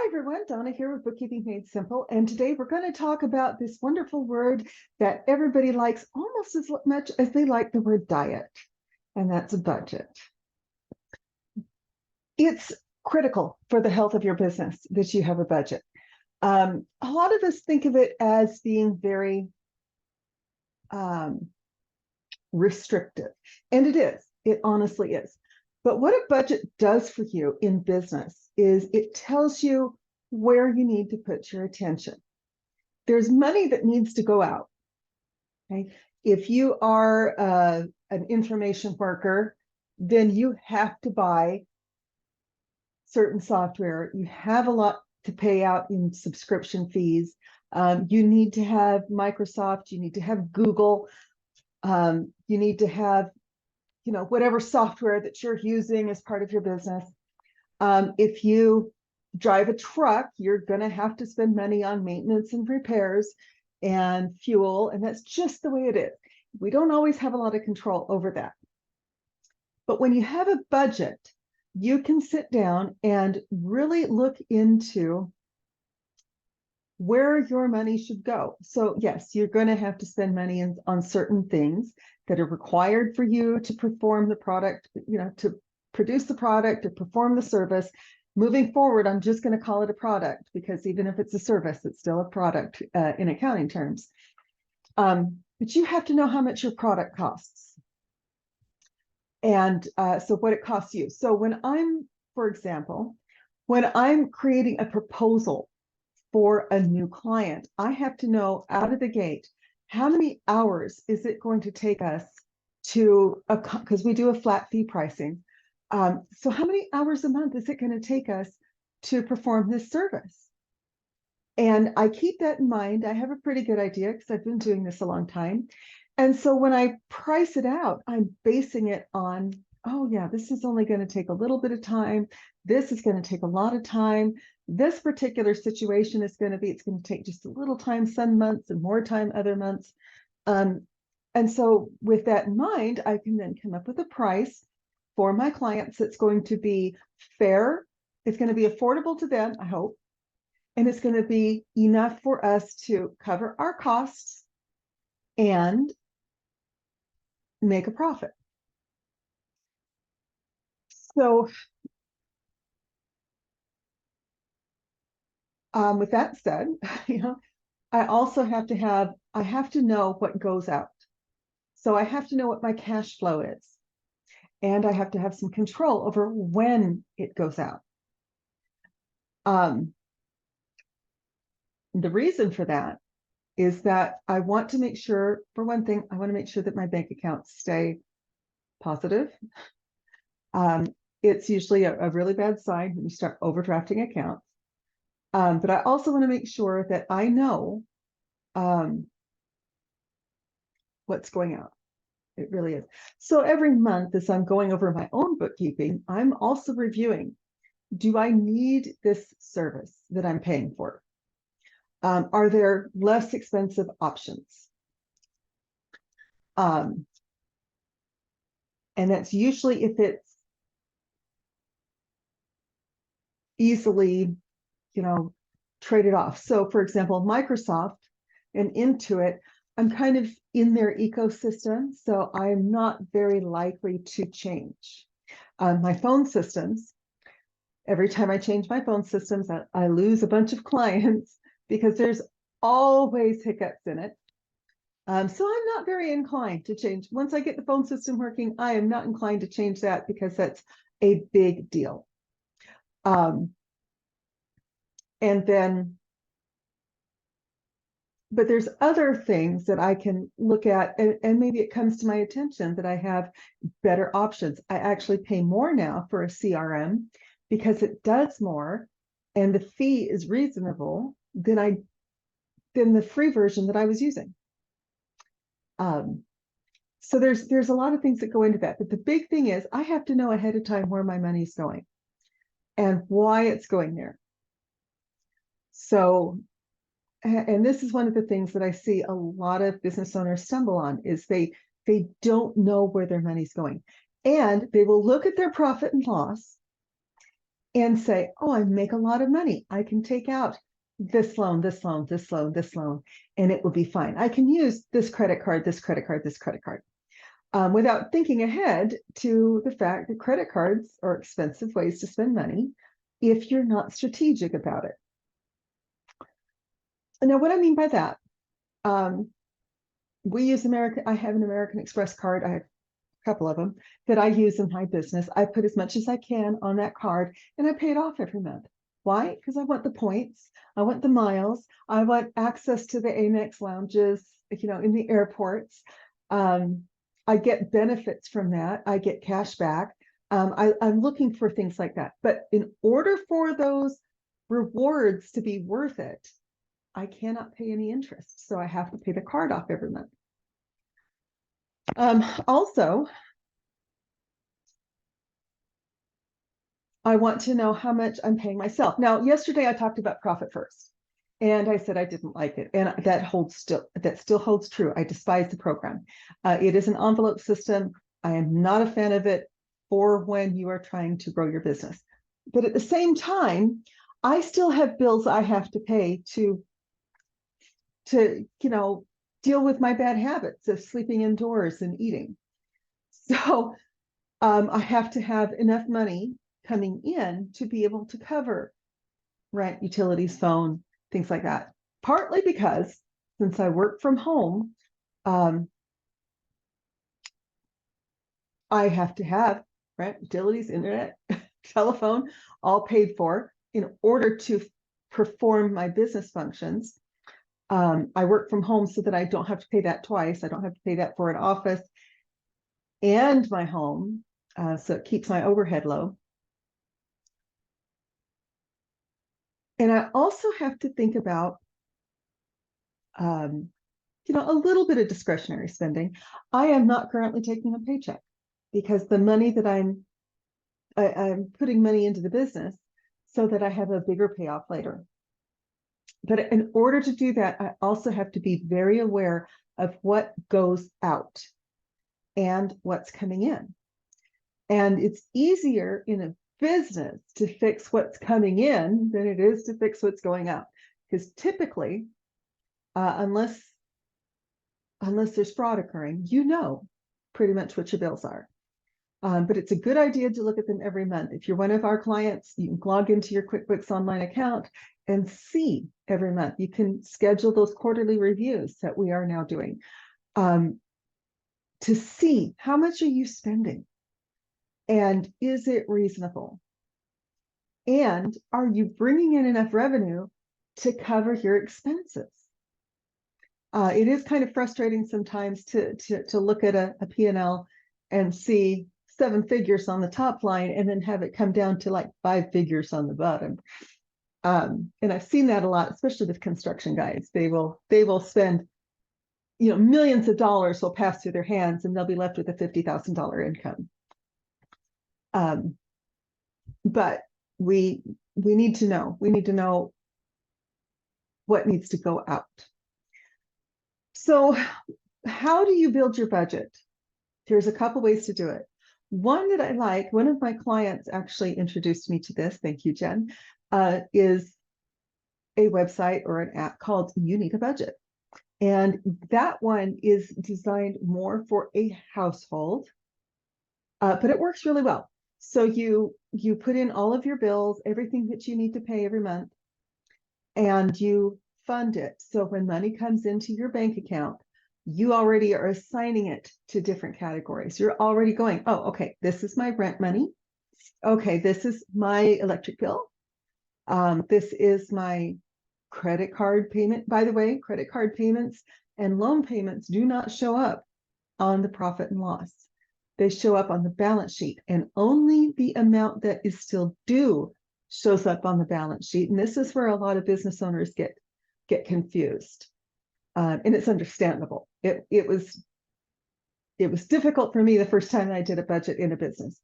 Hi everyone, Donna here with Bookkeeping Made Simple, and today we're going to talk about this wonderful word that everybody likes almost as much as they like the word diet, and that's a budget. It's critical for the health of your business that you have a budget. A lot of us think of it as being very restrictive, and it is. It honestly is. But what a budget does for you in business is it tells you where you need to put your attention. There's money that needs to go out. Okay? If you are an information worker, then you have to buy certain software. You have a lot to pay out in subscription fees. You need to have Microsoft, you need to have Google, you need to have whatever software that you're using as part of your business. If you drive a truck, you're going to have to spend money on maintenance and repairs and fuel, and that's just the way it is. We don't always have a lot of control over that. But when you have a budget, you can sit down and really look into where your money should go. So yes, you're going to have to spend money on certain things that are required for you to perform the product, to produce the product or perform the service. Moving forward, I'm just going to call it a product because even if it's a service, it's still a product in accounting terms. But you have to know how much your product costs. And so what it costs you. So for example, when I'm creating a proposal for a new client, I have to know out of the gate, how many hours is it going to take us because we do a flat fee pricing. So how many hours a month is it going to take us to perform this service? And I keep that in mind. I have a pretty good idea because I've been doing this a long time. And so when I price it out, I'm basing it on, oh yeah, this is only going to take a little bit of time. This is going to take a lot of time. This particular situation it's going to take just a little time some months and more time other months. And so with that in mind, I can then come up with a price for my clients that's going to be fair. It's going to be affordable to them, I hope. And it's going to be enough for us to cover our costs and make a profit. So with that said, I also have to know what goes out. So I have to know what my cash flow is. And I have to have some control over when it goes out. The reason for that is that I want to make sure, for one thing, I want to make sure that my bank accounts stay positive. It's usually a really bad sign when you start overdrafting accounts. But I also want to make sure that I know what's going out. It really is. So every month, as I'm going over my own bookkeeping, I'm also reviewing, do I need this service that I'm paying for? Are there less expensive options? And that's usually if it's easily, traded off. So for example, Microsoft and Intuit, I'm kind of in their ecosystem, so I'm not very likely to change. My phone systems, every time I change my phone systems, I lose a bunch of clients because there's always hiccups in it. So I'm not very inclined to change. Once I get the phone system working, I am not inclined to change that because that's a big deal. But there's other things that I can look at, and maybe it comes to my attention that I have better options. I actually pay more now for a CRM because it does more, and the fee is reasonable than the free version that I was using. So there's a lot of things that go into that, but the big thing is I have to know ahead of time where my money's going and why it's going there. So, and this is one of the things that I see a lot of business owners stumble on is they don't know where their money's going. And they will look at their profit and loss and say, oh, I make a lot of money. I can take out this loan, this loan, this loan, this loan, and it will be fine. I can use this credit card, this credit card, this credit card, without thinking ahead to the fact that credit cards are expensive ways to spend money if you're not strategic about it. Now, what I mean by that, we use I have an American Express card. I have a couple of them that I use in my business. I put as much as I can on that card and I pay it off every month. Why? Because I want the points. I want the miles. I want access to the Amex lounges, in the airports. I get benefits from that. I get cash back. I'm looking for things like that. But in order for those rewards to be worth it, I cannot pay any interest. So I have to pay the card off every month. Also, I want to know how much I'm paying myself. Now, yesterday I talked about Profit First, and I said I didn't like it, and that still holds true. I despise the program. It is an envelope system. I am not a fan of it for when you are trying to grow your business. But at the same time, I still have bills I have to pay to deal with my bad habits of sleeping indoors and eating. So I have to have enough money coming in to be able to cover rent, utilities, phone, things like that. Partly because since I work from home, I have to have rent, utilities, internet, telephone, all paid for in order to perform my business functions. I work from home so that I don't have to pay that twice. I don't have to pay that for an office and my home. So it keeps my overhead low. And I also have to think about, a little bit of discretionary spending. I am not currently taking a paycheck because the money that I'm putting money into the business so that I have a bigger payoff later. But in order to do that, I also have to be very aware of what goes out and what's coming in. And it's easier in a business to fix what's coming in than it is to fix what's going out. Because typically, unless there's fraud occurring, pretty much what your bills are. But it's a good idea to look at them every month. If you're one of our clients, you can log into your QuickBooks Online account and see every month. You can schedule those quarterly reviews that we are now doing to see how much are you spending and is it reasonable? And are you bringing in enough revenue to cover your expenses? It is kind of frustrating sometimes to look at a P&L and see 7 figures on the top line and then have it come down to like 5 figures on the bottom. And I've seen that a lot, especially with construction guys. They will spend, millions of dollars will pass through their hands and they'll be left with a $50,000 income. But we need to know. We need to know what needs to go out. So how do you build your budget? There's a couple ways to do it. One that I like, one of my clients actually introduced me to this, thank you, Jen, is a website or an app called You Need a Budget. And that one is designed more for a household, but it works really well. So you put in all of your bills, everything that you need to pay every month, and you fund it. So when money comes into your bank account, you already are assigning it to different categories. You're already going, oh, okay, this is my rent money. Okay, this is my electric bill. This is my credit card payment. By the way, credit card payments and loan payments do not show up on the profit and loss. They show up on the balance sheet, and only the amount that is still due shows up on the balance sheet. And this is where a lot of business owners get confused. And it's understandable. It was difficult for me the first time I did a budget in a business.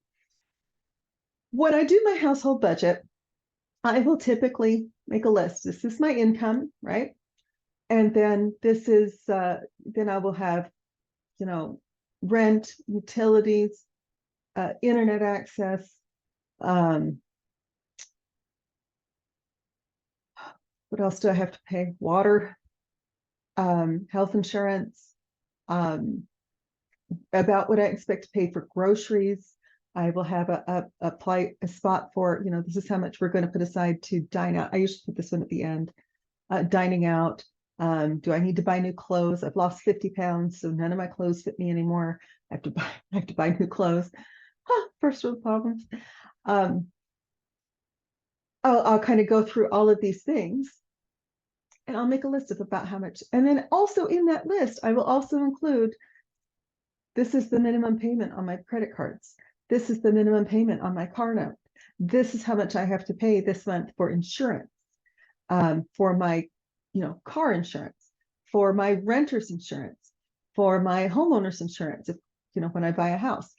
When I do my household budget, I will typically make a list. This is my income, right? And then this is, then I will have, rent, utilities, internet access, What else do I have to pay? Water, health insurance, about what I expect to pay for groceries. I will have a spot for, this is how much we're going to put aside to dine out. I usually put this one at the end. Dining out. Do I need to buy new clothes? I've lost 50 pounds, so none of my clothes fit me anymore. I have to buy new clothes. First world problems. I'll kind of go through all of these things, and I'll make a list of about how much. And then also in that list, I will also include, this is the minimum payment on my credit cards. This is the minimum payment on my car note. This is how much I have to pay this month for insurance, for my, car insurance, for my renter's insurance, for my homeowner's insurance, if, when I buy a house.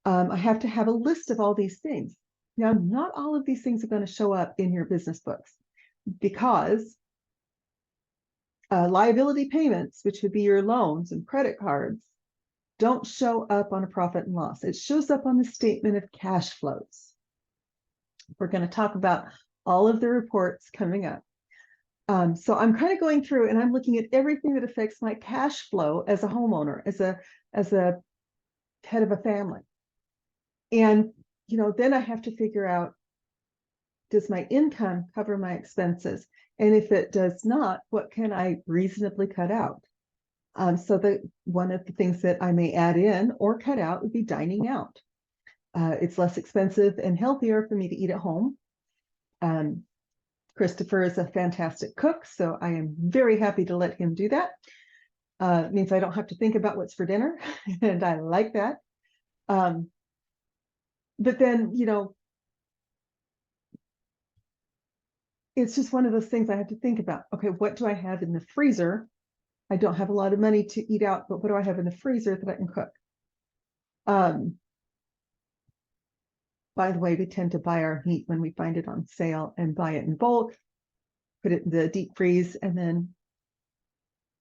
I have to have a list of all these things. Now, not all of these things are going to show up in your business books, because liability payments, which would be your loans and credit cards, don't show up on a profit and loss. It shows up on the statement of cash flows. We're going to talk about all of the reports coming up. So I'm kind of going through and I'm looking at everything that affects my cash flow as a homeowner, as a head of a family. And, then I have to figure out, does my income cover my expenses? And if it does not, what can I reasonably cut out? So that one of the things that I may add in or cut out would be dining out. It's less expensive and healthier for me to eat at home. Christopher is a fantastic cook, so I am very happy to let him do that. It means I don't have to think about what's for dinner, and I like that. But then, it's just one of those things I have to think about. Okay, what do I have in the freezer? I don't have a lot of money to eat out, but what do I have in the freezer that I can cook? By the way, we tend to buy our meat when we find it on sale and buy it in bulk, put it in the deep freeze, and then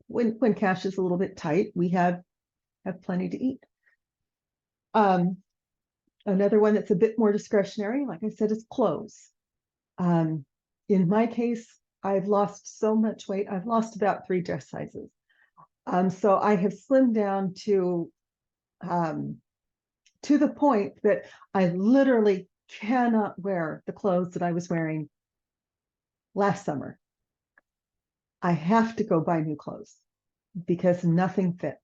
when cash is a little bit tight, we have plenty to eat. Another one that's a bit more discretionary, like I said, is clothes. In my case, I've lost so much weight. I've lost about 3 dress sizes. So I have slimmed down to the point that I literally cannot wear the clothes that I was wearing last summer. I have to go buy new clothes because nothing fits.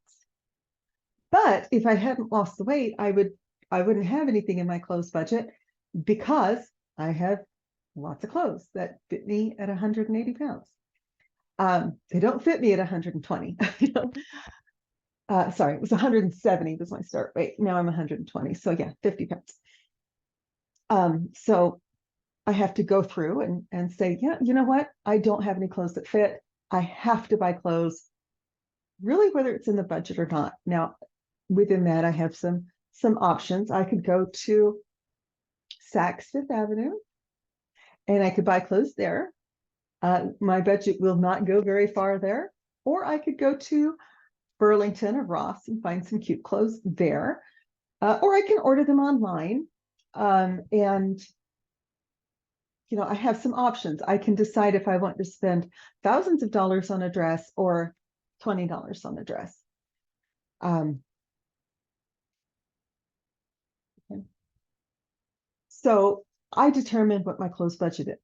But if I hadn't lost the weight, I wouldn't have anything in my clothes budget, because I have lots of clothes that fit me at 180 pounds. They don't fit me at 120. Sorry, it was 170 was my start weight. Now I'm 120. So yeah, 50 pounds. So I have to go through and say, yeah, you know what? I don't have any clothes that fit. I have to buy clothes, really, whether it's in the budget or not. Now, within that, I have some options. I could go to Saks Fifth Avenue and I could buy clothes there. My budget will not go very far there. Or I could go to Burlington or Ross and find some cute clothes there. Or I can order them online. And I have some options. I can decide if I want to spend thousands of dollars on a dress or $20 on a dress. So I determine what my clothes budget is.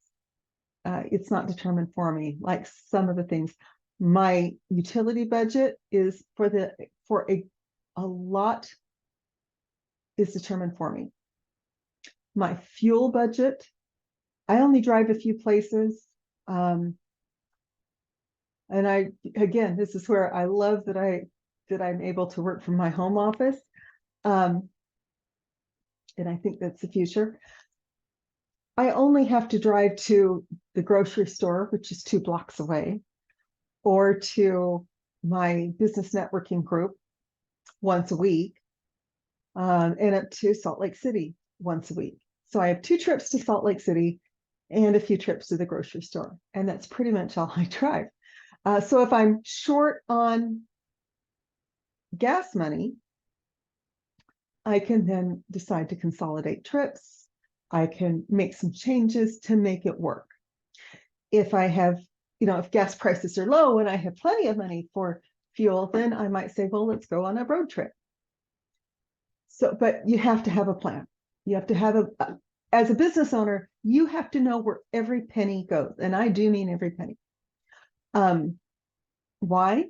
It's not determined for me, like some of the things. My utility budget is for a lot is determined for me. My fuel budget, I only drive a few places. And this is where I love that I'm able to work from my home office. And I think that's the future. I only have to drive to the grocery store, which is 2 blocks away, or to my business networking group once a week, and up to Salt Lake City once a week. So I have 2 trips to Salt Lake City and a few trips to the grocery store. And that's pretty much all I drive. So if I'm short on gas money, I can then decide to consolidate trips. I can make some changes to make it work. If I have if gas prices are low and I have plenty of money for fuel, then I might say, well, let's go on a road trip. So, but you have to have a plan. You have to have as a business owner, you have to know where every penny goes. And I do mean every penny. Why?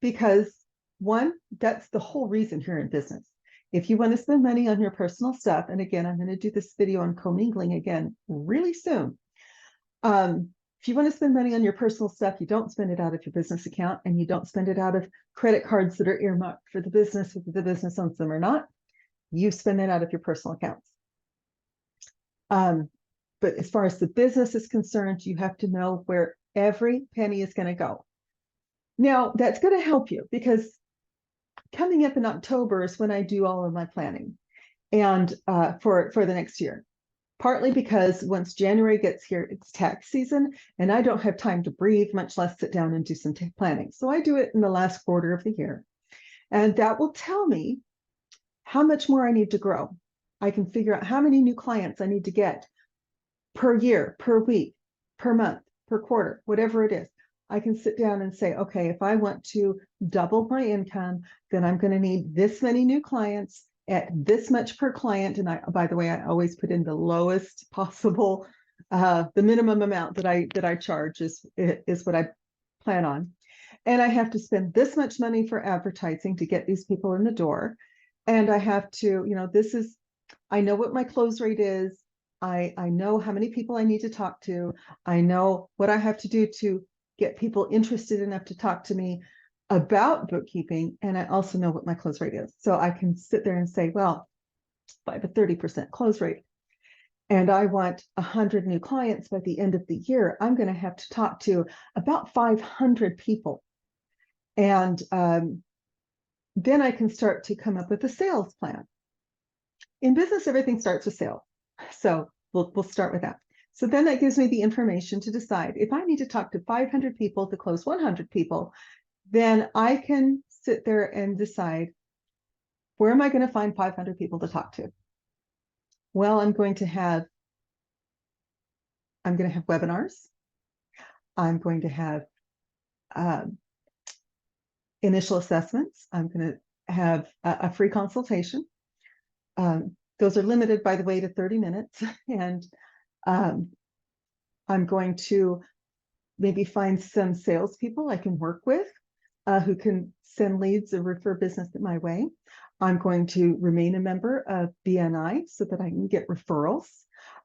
Because one, that's the whole reason here in business. If you want to spend money on your personal stuff, and again, I'm going to do this video on commingling again really soon. If you want to spend money on your personal stuff, you don't spend it out of your business account, and you don't spend it out of credit cards that are earmarked for the business, whether the business owns them or not. You spend it out of your personal accounts. But as far as the business is concerned, you have to know where every penny is going to go. Now, that's going to help you because coming up in October is when I do all of my planning and for the next year. Partly because once January gets here, it's tax season, and I don't have time to breathe, much less sit down and do some planning. So I do it in the last quarter of the year. And that will tell me how much more I need to grow. I can figure out how many new clients I need to get per year, per week, per month, per quarter, whatever it is. I can sit down and say, okay, if I want to double my income, then I'm going to need this many new clients at this much per client. And by the way, I always put in the lowest possible, the minimum amount that I charge is what I plan on. And I have to spend this much money for advertising to get these people in the door. And I have to, I know what my close rate is. I know how many people I need to talk to. I know what I have to do to get people interested enough to talk to me about bookkeeping. And I also know what my close rate is. So I can sit there and say, well, if I have a 30% close rate and I want 100 new clients by the end of the year, I'm going to have to talk to about 500 people. And then I can start to come up with a sales plan. In business, everything starts with sales. So we'll start with that. So then that gives me the information to decide if I need to talk to 500 people to close 100 people, then I can sit there and decide, where am I going to find 500 people to talk to? Well, I'm going to have webinars. I'm going to have initial assessments. I'm going to have a free consultation. Those are limited, by the way, to 30 minutes. And I'm going to maybe find some salespeople I can work with who can send leads or refer business my way. I'm going to remain a member of BNI so that I can get referrals.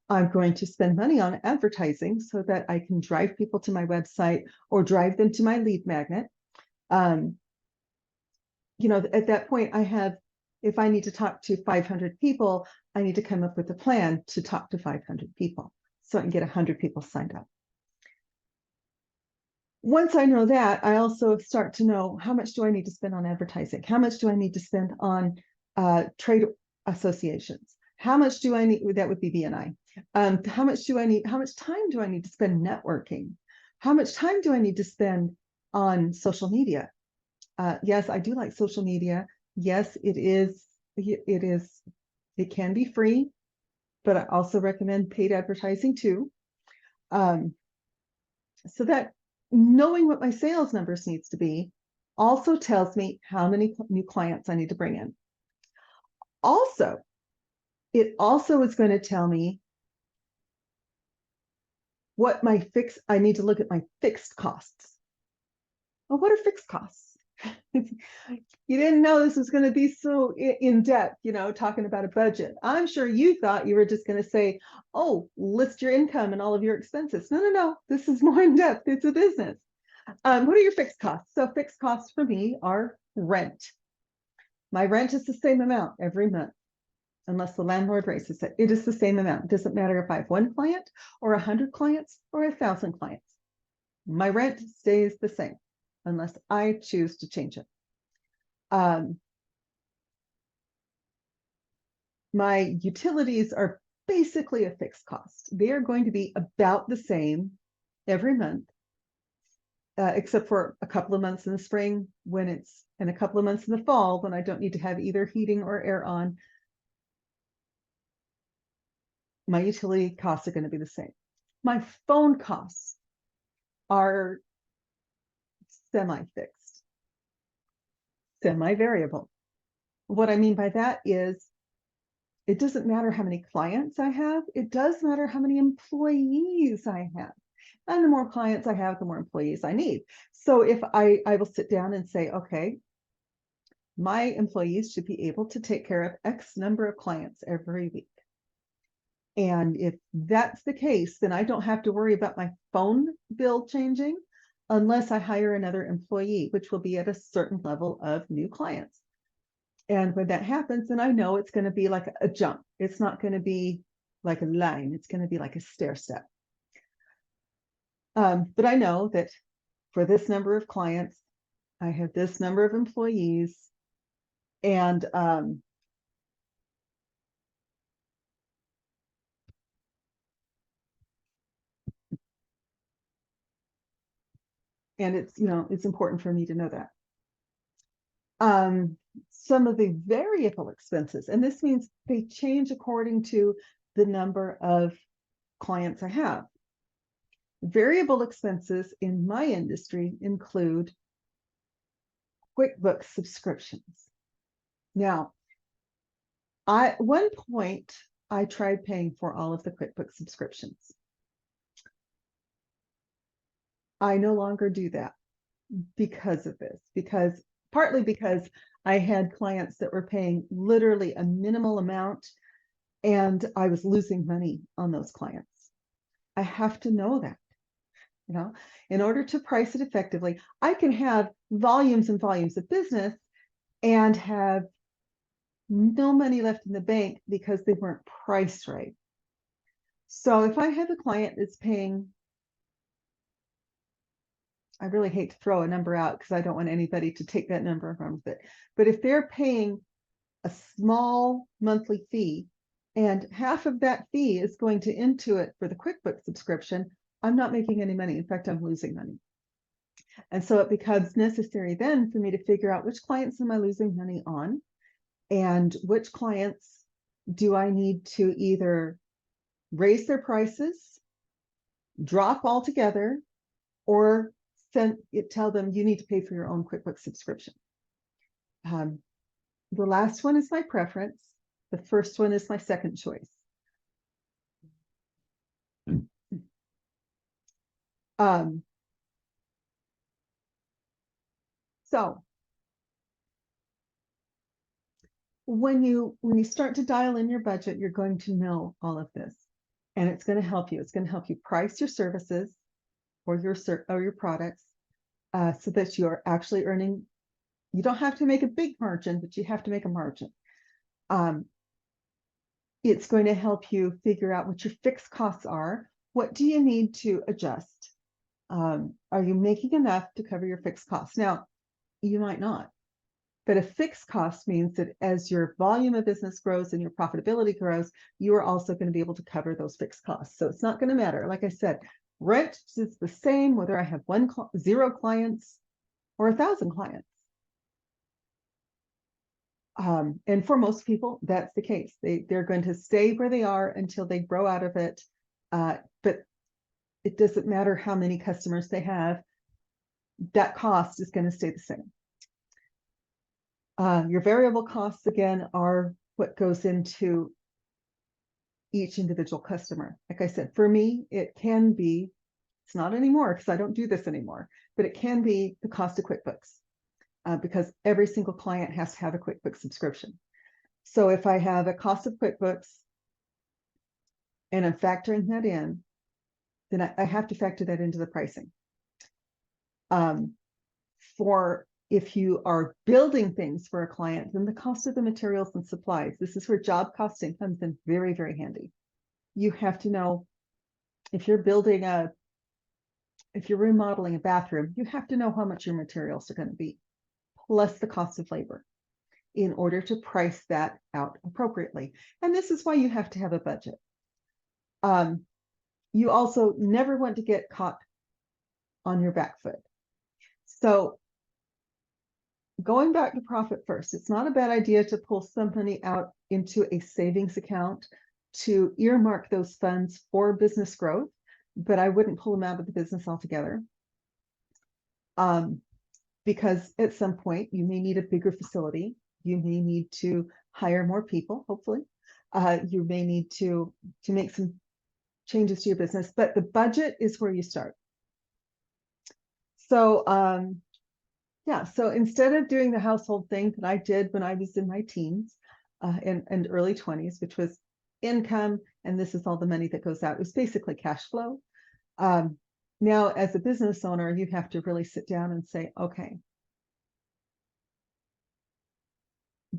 I'm going to spend money on advertising so that I can drive people to my website or drive them to my lead magnet. At that point, if I need to talk to 500 people, I need to come up with a plan to talk to 500 people so I can get 100 people signed up. Once I know that, I also start to know, how much do I need to spend on advertising? How much do I need to spend on trade associations? How much do I need? That would be BNI. How much time do I need to spend networking? How much time do I need to spend on social media? Yes, I do like social media. Yes, it can be free, but I also recommend paid advertising too. So that knowing what my sales numbers needs to be also tells me how many new clients I need to bring in. Also, it also is going to tell me what I need to look at my fixed costs. Well, what are fixed costs? You didn't know this was going to be so in depth, talking about a budget. I'm sure you thought you were just going to say, oh, list your income and all of your expenses. No. This is more in depth. It's a business. What are your fixed costs? So fixed costs for me are rent. My rent is the same amount every month, unless the landlord raises it. It is the same amount. It doesn't matter if I have 1 client or 100 clients or 1,000 clients. My rent stays the same unless I choose to change it. My utilities are basically a fixed cost. They are going to be about the same every month, except for a couple of months in the spring and a couple of months in the fall when I don't need to have either heating or air on. My utility costs are going to be the same. My phone costs are semi-fixed, semi-variable. What I mean by that is it doesn't matter how many clients I have. It does matter how many employees I have. And the more clients I have, the more employees I need. So if I will sit down and say, okay, my employees should be able to take care of X number of clients every week. And if that's the case, then I don't have to worry about my phone bill changing unless I hire another employee, which will be at a certain level of new clients. And when that happens, then I know it's going to be like a jump. It's not going to be like a line. It's going to be like a stair step. But I know that for this number of clients, I have this number of employees, and it's, it's important for me to know that. Some of the variable expenses, and this means they change according to the number of clients I have. Variable expenses in my industry include QuickBooks subscriptions. Now, at one point, I tried paying for all of the QuickBooks subscriptions. I no longer do that because of this, partly because I had clients that were paying literally a minimal amount, and I was losing money on those clients. I have to know that, in order to price it effectively. I can have volumes and volumes of business and have no money left in the bank because they weren't priced right. So if I have a client that's paying, I really hate to throw a number out because I don't want anybody to take that number from it, but if they're paying a small monthly fee and half of that fee is going to Intuit for the QuickBooks subscription, I'm not making any money. In fact, I'm losing money. And so it becomes necessary then for me to figure out which clients am I losing money on, and which clients do I need to either raise their prices, drop altogether, or tell them you need to pay for your own QuickBooks subscription. The last one is my preference. The first one is my second choice. So when you start to dial in your budget, you're going to know all of this, and it's going to help you. It's going to help you price your services or your products so that you're actually earning. You don't have to make a big margin, but you have to make a margin. It's going to help you figure out what your fixed costs are. What do you need to adjust? Are you making enough to cover your fixed costs? Now, you might not, but a fixed cost means that as your volume of business grows and your profitability grows, you are also going to be able to cover those fixed costs. So it's not going to matter. Like I said, rent is the same whether I have 0 clients or 1,000 clients. And for most people, that's the case. They're going to stay where they are until they grow out of it. But it doesn't matter how many customers they have. That cost is going to stay the same. Your variable costs, again, are what goes into each individual customer. Like I said, for me, it can be, it's not anymore because I don't do this anymore, but it can be the cost of QuickBooks. Because every single client has to have a QuickBooks subscription. So if I have a cost of QuickBooks and I'm factoring that in, then I have to factor that into the pricing. For if you are building things for a client, then the cost of the materials and supplies, this is where job costing comes in very, very handy. You have to know if you're remodeling a bathroom, you have to know how much your materials are going to be, plus the cost of labor, in order to price that out appropriately. And this is why you have to have a budget. You also never want to get caught on your back foot. So going back to profit first, it's not a bad idea to pull some money out into a savings account to earmark those funds for business growth, but I wouldn't pull them out of the business altogether. Because at some point you may need a bigger facility. You may need to hire more people, hopefully. You may need to make some changes to your business, but the budget is where you start. So yeah, so instead of doing the household thing that I did when I was in my teens and early 20s, which was income, and this is all the money that goes out, it was basically cash flow. Now, as a business owner, you have to really sit down and say, okay,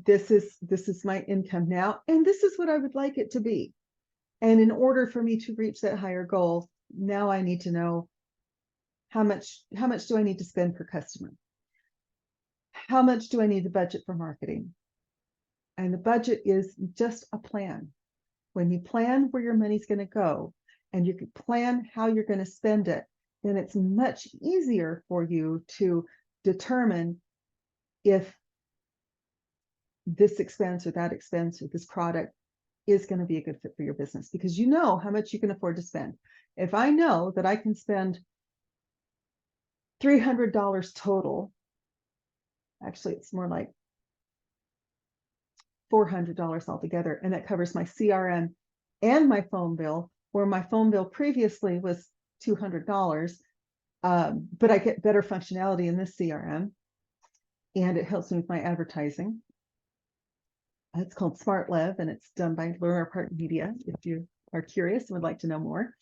this is my income now, and this is what I would like it to be. And in order for me to reach that higher goal, now I need to know how much do I need to spend per customer? How much do I need to budget for marketing? And the budget is just a plan. When you plan where your money's going to go and you can plan how you're going to spend it, then it's much easier for you to determine if this expense or that expense or this product is going to be a good fit for your business, because you know how much you can afford to spend. If I know that I can spend $300 total, actually it's more like $400 altogether, and that covers my CRM and my phone bill, where my phone bill previously was $200, but I get better functionality in this CRM, and it helps me with my advertising. It's called SmartLev, and it's done by Lerner Park Media, if you are curious and would like to know more.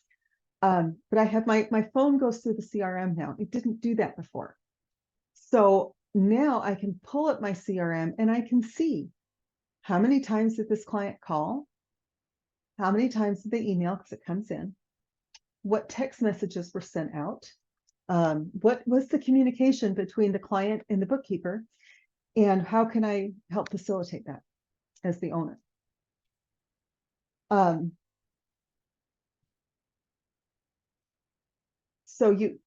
But I have my phone goes through the CRM now. It didn't do that before. So now I can pull up my CRM and I can see how many times did this client call? How many times did they email, because it comes in? What text messages were sent out? What was the communication between the client and the bookkeeper? And how can I help facilitate that as the owner? So you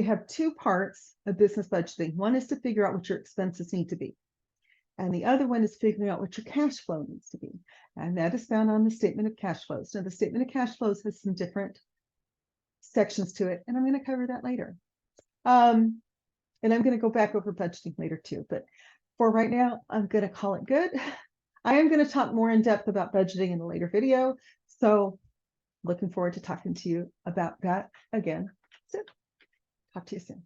have two parts of business budgeting. One is to figure out what your expenses need to be, and the other one is figuring out what your cash flow needs to be. And that is found on the statement of cash flows. Now, the statement of cash flows has some different sections to it, and I'm going to cover that later. And I'm going to go back over budgeting later too. But for right now, I'm going to call it good. I am going to talk more in depth about budgeting in a later video. So looking forward to talking to you about that again soon. Talk to you soon.